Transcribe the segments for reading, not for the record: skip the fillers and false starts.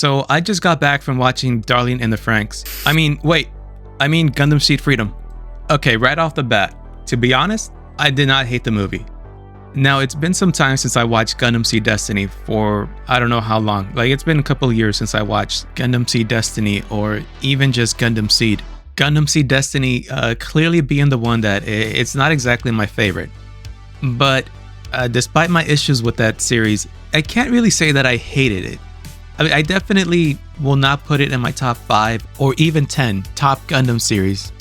So I just got back from watching Darling in the Franxx. I mean Gundam SEED Freedom. Okay, right off the bat, to be honest, I did not hate the movie. Now, it's been some time since I watched Gundam SEED Destiny for I don't know how long. Like, it's been a couple of years since I watched Gundam SEED Destiny or even just Gundam SEED. Gundam SEED Destiny clearly being the one that it's not exactly my favorite. But despite my issues with that series, I can't really say that I hated it. I mean, I definitely will not put it in my top 5 or even 10 top Gundam series.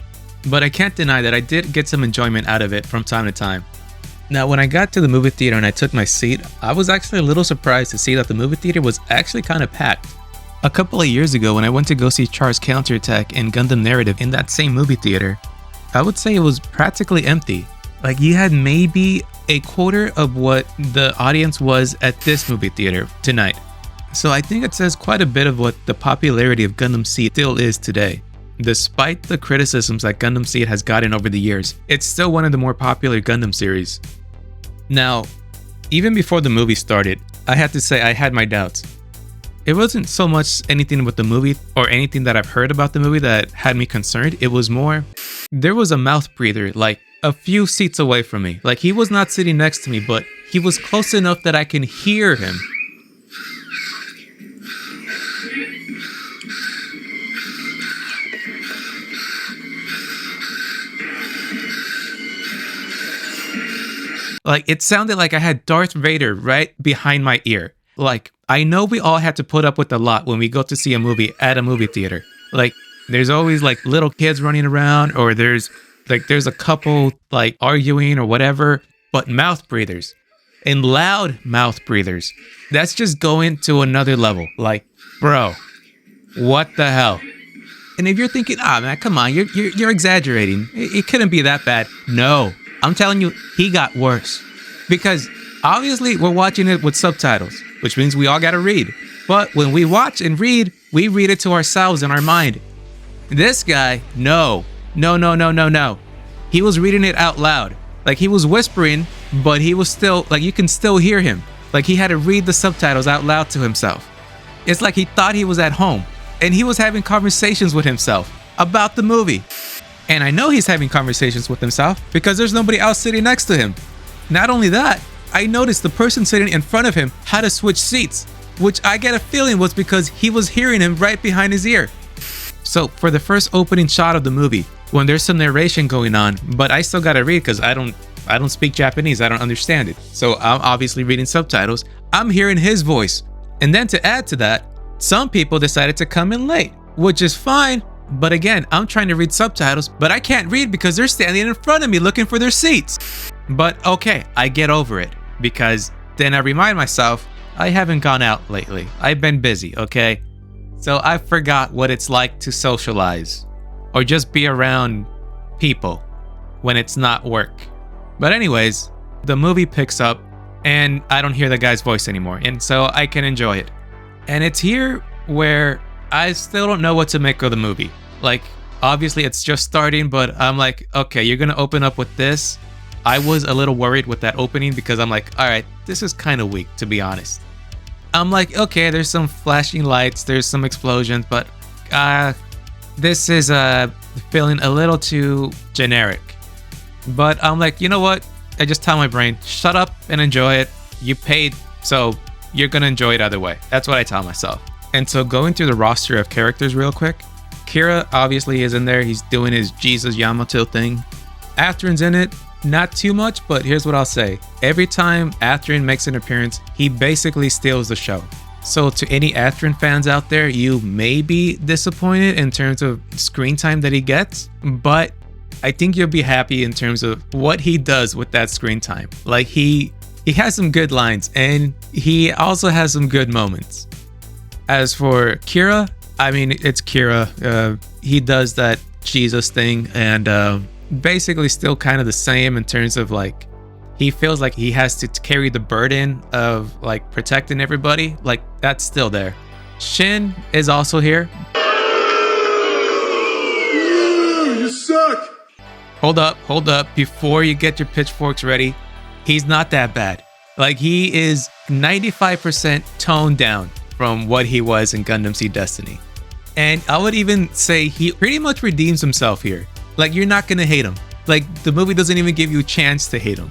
But I can't deny that I did get some enjoyment out of it from time to time. Now, when I got to the movie theater and I took my seat, I was actually a little surprised to see that the movie theater was actually kind of packed. A couple of years ago, when I went to go see Char's Counterattack and Gundam Narrative in that same movie theater, I would say it was practically empty. Like, you had maybe a quarter of what the audience was at this movie theater tonight. So I think it says quite a bit of what the popularity of Gundam SEED still is today. Despite the criticisms that Gundam SEED has gotten over the years, it's still one of the more popular Gundam series. Now, even before the movie started, I had to say I had my doubts. It wasn't so much anything with the movie or anything that I've heard about the movie that had me concerned. It was more, there was a mouth breather like a few seats away from me. Like, he was not sitting next to me, but he was close enough that I can hear him. Like, it sounded like I had Darth Vader right behind my ear. Like, I know we all have to put up with a lot when we go to see a movie at a movie theater. Like, there's always like little kids running around, or there's a couple like arguing or whatever, but mouth breathers and loud mouth breathers, that's just going to another level. Like, bro, what the hell? And if you're thinking, man, come on, you're exaggerating. It couldn't be that bad. No. I'm telling you, he got worse. Because obviously we're watching it with subtitles, which means we all gotta read. But when we watch and read, we read it to ourselves in our mind. This guy, no. He was reading it out loud. Like, he was whispering, but he was still, like, you can still hear him. Like, he had to read the subtitles out loud to himself. It's like he thought he was at home, and he was having conversations with himself about the movie. And I know he's having conversations with himself because there's nobody else sitting next to him. Not only that, I noticed the person sitting in front of him had to switch seats, which I get a feeling was because he was hearing him right behind his ear. So for the first opening shot of the movie, when there's some narration going on, but I still gotta read because I don't speak Japanese, I don't understand it. So I'm obviously reading subtitles. I'm hearing his voice. And then to add to that, some people decided to come in late, which is fine. But again, I'm trying to read subtitles, but I can't read because they're standing in front of me looking for their seats. But okay, I get over it because then I remind myself, I haven't gone out lately. I've been busy, okay? So I forgot what it's like to socialize or just be around people when it's not work. But anyways, the movie picks up and I don't hear the guy's voice anymore, and so I can enjoy it. And it's here where I still don't know what to make of the movie. Like, obviously it's just starting, but I'm like, okay, you're gonna open up with this. I was a little worried with that opening because I'm like, all right, this is kind of weak, to be honest. I'm like, okay, there's some flashing lights, there's some explosions, but this is feeling a little too generic. But I'm like, you know what? I just tell my brain, shut up and enjoy it. You paid, so you're gonna enjoy it either way. That's what I tell myself. And so going through the roster of characters real quick, Kira obviously is in there. He's doing his Jesus Yamato thing. Atherin's in it, not too much, but here's what I'll say. Every time Atherin makes an appearance, he basically steals the show. So to any Atherin fans out there, you may be disappointed in terms of screen time that he gets, but I think you'll be happy in terms of what he does with that screen time. Like, he has some good lines, and he also has some good moments. As for Kira, I mean, it's Kira. He does that Jesus thing, and basically still kind of the same in terms of, like, he feels like he has to carry the burden of, like, protecting everybody. Like, that's still there. Shin is also here. You suck! Hold up. Before you get your pitchforks ready, he's not that bad. Like, he is 95% toned down. from what he was in Gundam Seed Destiny. And I would even say he pretty much redeems himself here. Like, you're not gonna hate him. Like, the movie doesn't even give you a chance to hate him.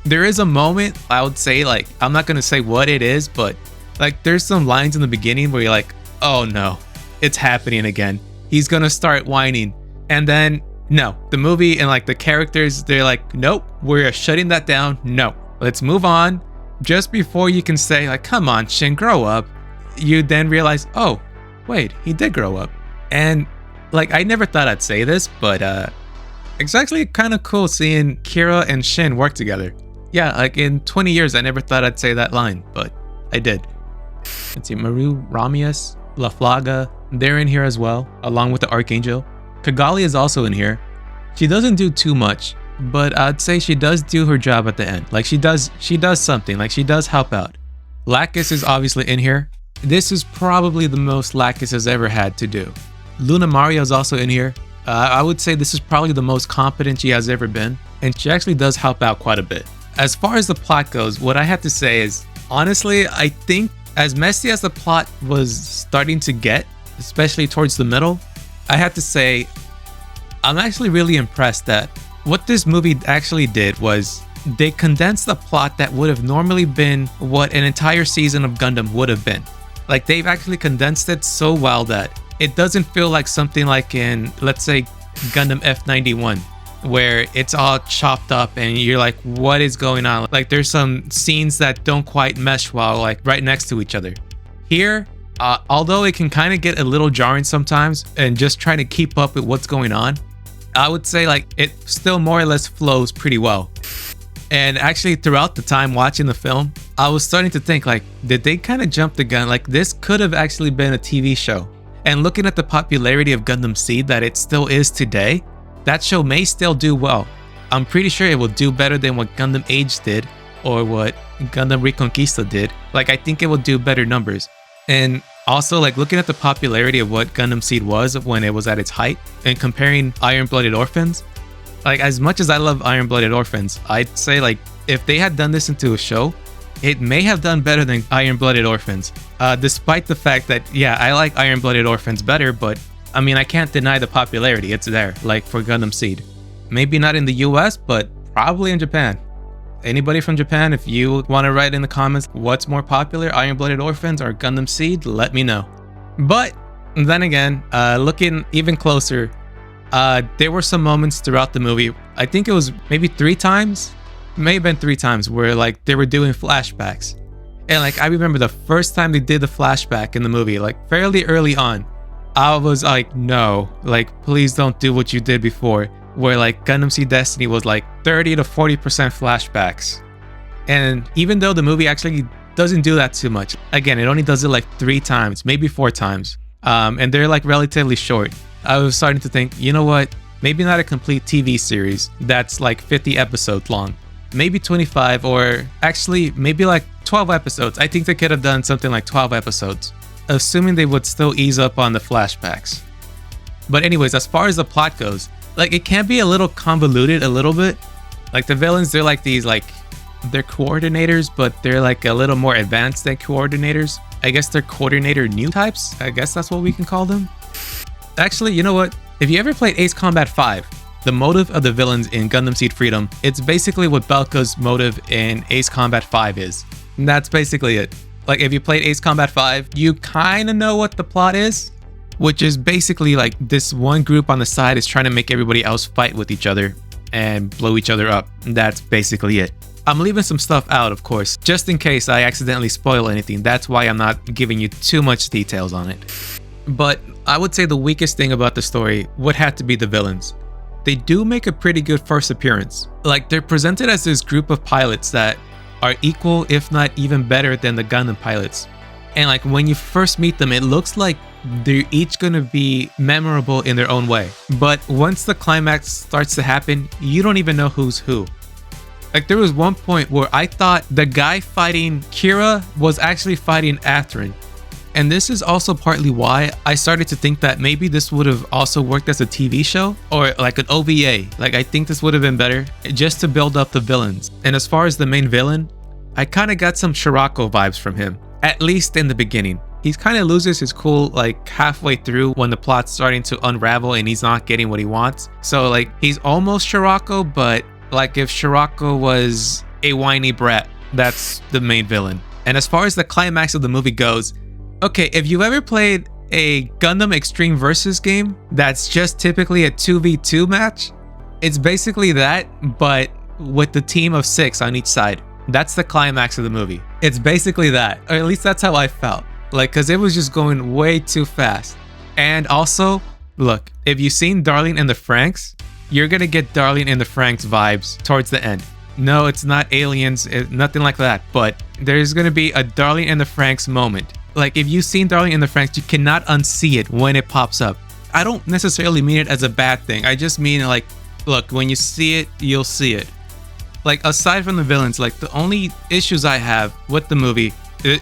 There is a moment, I would say, like, I'm not gonna say what it is, but like, there's some lines in the beginning where you're like, oh no, it's happening again. He's gonna start whining. And then, no, the movie and like the characters, they're like, nope, we're shutting that down. No, let's move on. Just before you can say, like, come on, Shin, grow up, you then realize, oh, wait, he did grow up. And like, I never thought I'd say this, but it's actually kind of cool seeing Kira and Shin work together. Yeah, like in 20 years, I never thought I'd say that line, but I did. Let's see, Maru, Ramius, La Flaga, they're in here as well, along with the Archangel. Kigali is also in here. She doesn't do too much, but I'd say she does do her job at the end. Like, she does something, like she does help out. Lacus is obviously in here. This is probably the most Lacus has ever had to do. Luna Maria is also in here. I would say this is probably the most competent she has ever been, and she actually does help out quite a bit. As far as the plot goes, what I have to say is, honestly, I think as messy as the plot was starting to get, especially towards the middle, I have to say, I'm actually really impressed that what this movie actually did was they condensed the plot that would have normally been what an entire season of Gundam would have been. Like, they've actually condensed it so well that it doesn't feel like something like in, let's say, Gundam F91, where it's all chopped up and you're like, what is going on? Like, there's some scenes that don't quite mesh well, like right next to each other. Here, although it can kind of get a little jarring sometimes and just trying to keep up with what's going on, I would say like it still more or less flows pretty well. And actually, throughout the time watching the film, I was starting to think, like, did they kind of jump the gun? Like, this could have actually been a TV show. And looking at the popularity of Gundam Seed that it still is today, that show may still do well. I'm pretty sure it will do better than what Gundam Age did or what Gundam Reconquista did. Like, I think it will do better numbers. And also, like, looking at the popularity of what Gundam Seed was when it was at its height and comparing Iron-Blooded Orphans, like, as much as I love Iron-Blooded Orphans, I'd say, like, if they had done this into a show, it may have done better than Iron-Blooded Orphans. Despite the fact that, yeah, I like Iron-Blooded Orphans better, but I mean, I can't deny the popularity. It's there, like for Gundam Seed. Maybe not in the US, but probably in Japan. Anybody from Japan, if you want to write in the comments what's more popular, Iron-Blooded Orphans or Gundam Seed, let me know. But then again, looking even closer, there were some moments throughout the movie, I think it was maybe 3 times, may have been 3 times, where like they were doing flashbacks. And like, I remember the first time they did the flashback in the movie, like fairly early on, I was like, no, like, please don't do what you did before, where like Gundam Seed Destiny was like 30 to 40% flashbacks. And even though the movie actually doesn't do that too much, again, it only does it like 3 times, maybe 4 times. And they're like relatively short. I was starting to think, you know what? Maybe not a complete TV series that's like 50 episodes long. Maybe 25, or actually maybe like 12 episodes. I think they could have done something like 12 episodes, assuming they would still ease up on the flashbacks. But anyways, as far as the plot goes, like, it can be a little convoluted a little bit. Like, the villains, they're like these, like, they're coordinators, but they're like a little more advanced than coordinators. I guess they're coordinator new types. I guess that's what we can call them. Actually, you know what? If you ever played Ace Combat 5, the motive of the villains in Gundam Seed Freedom, it's basically what Belka's motive in Ace Combat 5 is. And that's basically it. Like, if you played Ace Combat 5, you kind of know what the plot is, which is basically like this one group on the side is trying to make everybody else fight with each other and blow each other up. And that's basically it. I'm leaving some stuff out, of course, just in case I accidentally spoil anything. That's why I'm not giving you too much details on it. But I would say the weakest thing about the story would have to be the villains. They do make a pretty good first appearance. Like, they're presented as this group of pilots that are equal, if not even better than the Gundam pilots. And like, when you first meet them, it looks like they're each gonna be memorable in their own way. But once the climax starts to happen, you don't even know who's who. Like, there was one point where I thought the guy fighting Kira was actually fighting Atherin. And this is also partly why I started to think that maybe this would have also worked as a TV show or like an OVA. Like, I think this would have been better just to build up the villains. And as far as the main villain, I kind of got some Shirako vibes from him, at least in the beginning. He kind of loses his cool like halfway through when the plot's starting to unravel and he's not getting what he wants. So like he's almost Scirocco, but like if Scirocco was a whiny brat, that's the main villain. And as far as the climax of the movie goes, okay, if you've ever played a Gundam Extreme Versus game that's just typically a 2v2 match, it's basically that, but with the team of 6 on each side. That's the climax of the movie. It's basically that, or at least that's how I felt. Like, cause it was just going way too fast. And also, look, if you've seen Darling in the Franxx, you're gonna get Darling in the Franxx vibes towards the end. No, it's not aliens, nothing like that, but there's gonna be a Darling in the Franxx moment. Like if you've seen Darling in the Franxx, you cannot unsee it when it pops up. I don't necessarily mean it as a bad thing. I just mean like, look, when you see it, you'll see it. Like aside from the villains, like the only issues I have with the movie,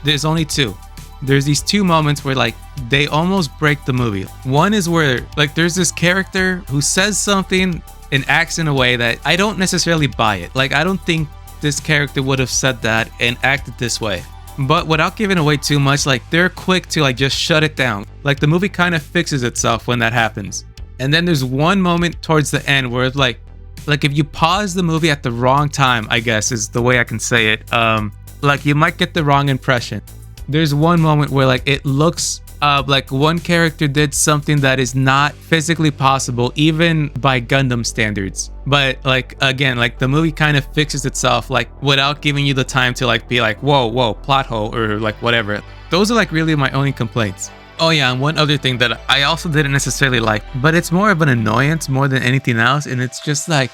there's only 2. There's these 2 moments where like they almost break the movie. One is where like there's this character who says something and acts in a way that I don't necessarily buy it. Like I don't think this character would have said that and acted this way. But without giving away too much, like they're quick to like just shut it down. Like the movie kind of fixes itself when that happens. And then there's one moment towards the end where it's like if you pause the movie at the wrong time, I guess is the way I can say it. Like you might get the wrong impression. There's one moment where like it looks like one character did something that is not physically possible even by Gundam standards. But like again, like the movie kind of fixes itself like without giving you the time to like be like whoa plot hole or like whatever. Those are like really my only complaints. Oh yeah, and one other thing that I also didn't necessarily like, but it's more of an annoyance more than anything else, and it's just like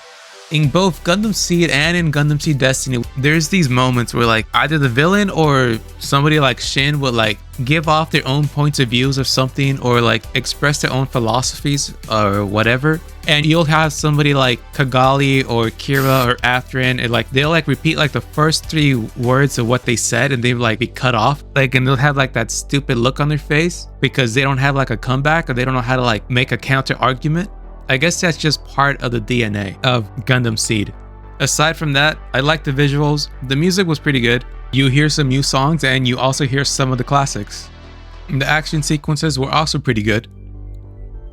in both Gundam SEED and in Gundam SEED Destiny, there's these moments where like either the villain or somebody like Shin would like give off their own points of views of something or like express their own philosophies or whatever. And you'll have somebody like Kigali or Kira or Atherin, and like they'll like repeat like the first 3 words of what they said and they'll like be cut off. Like, and they'll have like that stupid look on their face because they don't have like a comeback or they don't know how to like make a counter argument. I guess that's just part of the DNA of Gundam SEED. Aside from that, I like the visuals. The music was pretty good. You hear some new songs and you also hear some of the classics. The action sequences were also pretty good.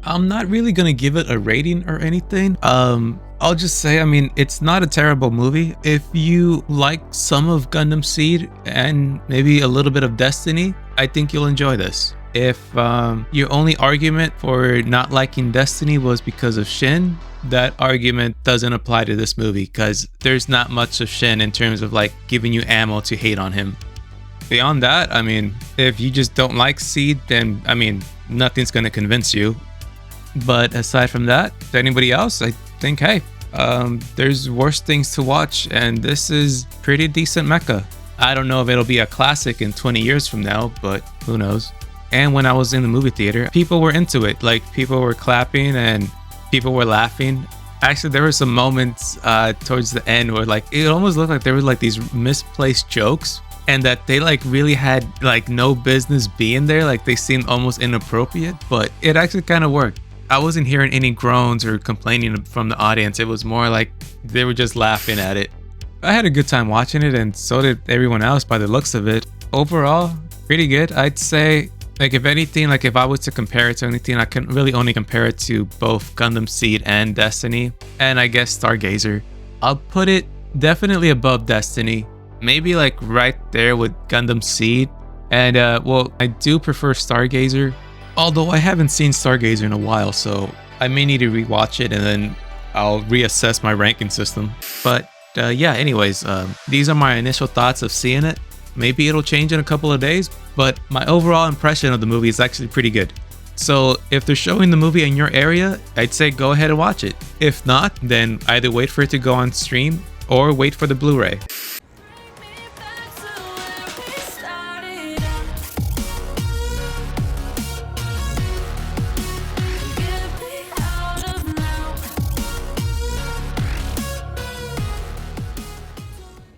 I'm not really gonna give it a rating or anything. I'll just say, I mean, it's not a terrible movie. If you like some of Gundam SEED and maybe a little bit of Destiny, I think you'll enjoy this. If your only argument for not liking Destiny was because of Shin, that argument doesn't apply to this movie because there's not much of Shin in terms of like giving you ammo to hate on him. Beyond that, I mean, if you just don't like SEED, then I mean, nothing's gonna convince you. But aside from that, to anybody else, I think, hey, there's worse things to watch, and this is pretty decent mecha. I don't know if it'll be a classic in 20 years from now, but who knows. And when I was in the movie theater, people were into it. Like people were clapping and people were laughing. Actually, there were some moments towards the end where like it almost looked like there were like these misplaced jokes and that they like really had like no business being there. Like they seemed almost inappropriate, but it actually kind of worked. I wasn't hearing any groans or complaining from the audience. It was more like they were just laughing at it. I had a good time watching it, and so did everyone else by the looks of it. Overall, pretty good. I'd say, like, if anything, like if I was to compare it to anything, I can really only compare it to both Gundam SEED and Destiny, and I guess Stargazer. I'll put it definitely above Destiny, maybe like right there with Gundam SEED. And well, I do prefer Stargazer, although I haven't seen Stargazer in a while, so I may need to rewatch it and then I'll reassess my ranking system. But yeah, anyways, these are my initial thoughts of seeing it. Maybe it'll change in a couple of days, but my overall impression of the movie is actually pretty good. So if they're showing the movie in your area, I'd say go ahead and watch it. If not, then either wait for it to go on stream or wait for the Blu-ray.